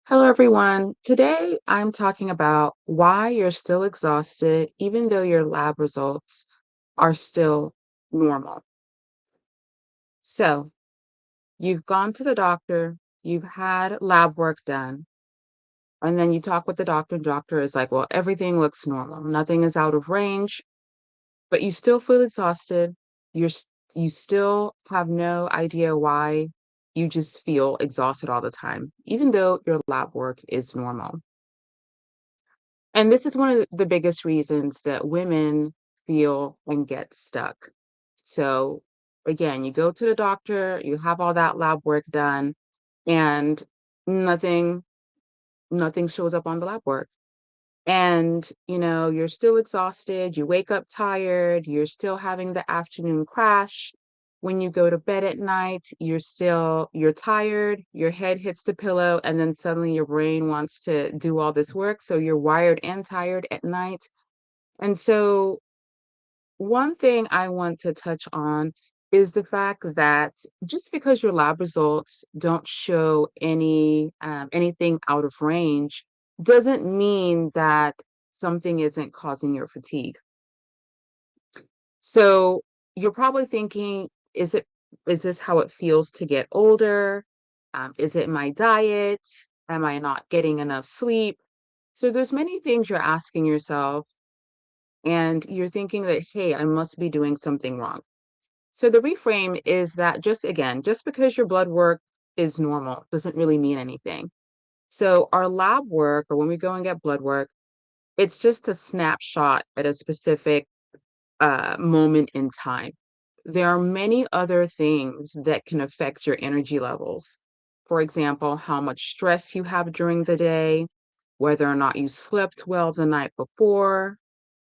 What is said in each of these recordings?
Hello, everyone. Today, I'm talking about why you're still exhausted, even though your lab results are still normal. So, you've gone to the doctor, you've had lab work done, and then you talk with the doctor. Doctor is like, well, everything looks normal, nothing is out of range, but you still feel exhausted. You still have no idea why you just feel exhausted all the time, even though your lab work is normal. And this is one of the biggest reasons that women feel and get stuck. So again, you go to the doctor, you have all that lab work done, and nothing nothing shows up on the lab work. And you're still exhausted, you wake up tired, you're still having the afternoon crash. When you go to bed at night, you're tired, your head hits the pillow, and then suddenly your brain wants to do all this work. So you're wired and tired at night. And so one thing I want to touch on is the fact that just because your lab results don't show anything out of range doesn't mean that something isn't causing your fatigue. So you're probably thinking, is this how it feels to get older? Is it my diet? Am I not getting enough sleep? So there's many things you're asking yourself, and you're thinking that, hey, I must be doing something wrong. So the reframe is that just because your blood work is normal doesn't really mean anything. So our lab work, or when we go and get blood work, it's just a snapshot at a specific moment in time. There are many other things that can affect your energy levels. For example, how much stress you have during the day, whether or not you slept well the night before,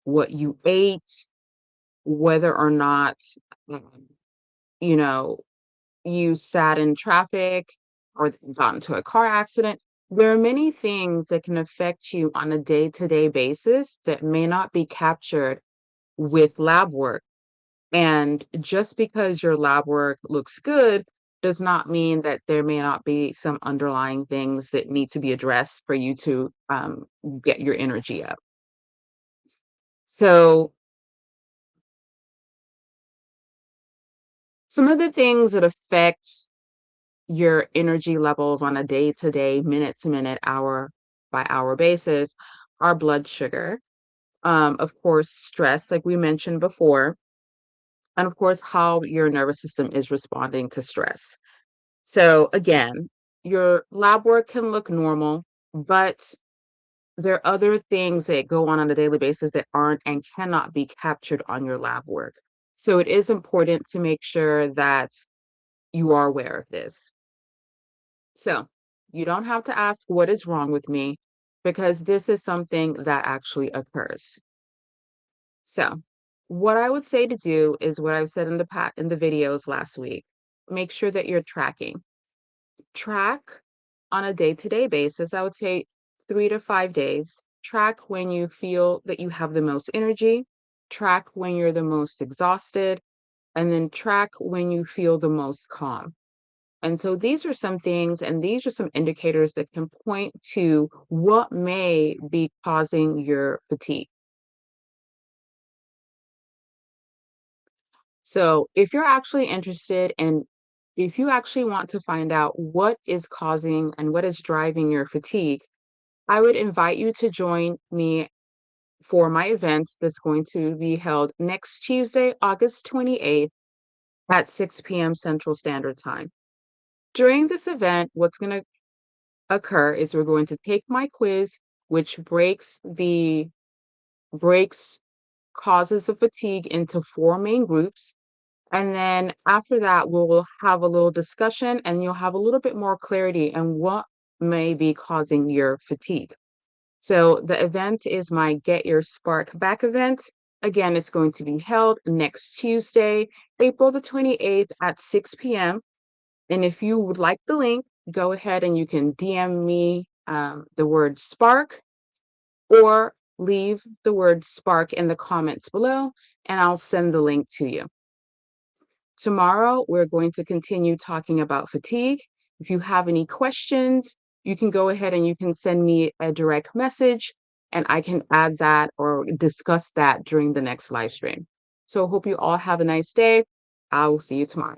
what you ate, whether or not um, you know you sat in traffic or got into a car accident. There are many things that can affect you on a day-to-day basis that may not be captured with lab work. And just because your lab work looks good does not mean that there may not be some underlying things that need to be addressed for you to get your energy up. So, some of the things that affect your energy levels on a day to day, minute to minute, hour by hour basis are blood sugar, of course, stress, like we mentioned before, and of course, how your nervous system is responding to stress. So, again, your lab work can look normal, but there are other things that go on a daily basis that aren't and cannot be captured on your lab work. So, it is important to make sure that you are aware of this. So, you don't have to ask what is wrong with me because this is something that actually occurs. So, what I would say to do is what I've said in in the videos last week. Make sure that you're tracking. Track on a day-to-day basis. I would say 3 to 5 days. Track when you feel that you have the most energy, track when you're the most exhausted, and then track when you feel the most calm. And so these are some things, and these are some indicators that can point to what may be causing your fatigue. So if you're actually interested and if you actually want to find out what is causing and what is driving your fatigue, I would invite you to join me for my event that's going to be held next Tuesday, August 28th at 6 p.m. Central Standard Time. During this event, what's going to occur is we're going to take my quiz, which breaks causes of fatigue into four main groups. And then after that, we'll have a little discussion and you'll have a little bit more clarity on what may be causing your fatigue. So the event is my Get Your Spark Back event. Again, it's going to be held next Tuesday, April the 28th at 6 p.m. And if you would like the link, go ahead and you can DM me the word spark or leave the word spark in the comments below, and I'll send the link to you. Tomorrow, we're going to continue talking about fatigue. If you have any questions, you can go ahead and you can send me a direct message and I can add that or discuss that during the next live stream. So hope you all have a nice day. I will see you tomorrow.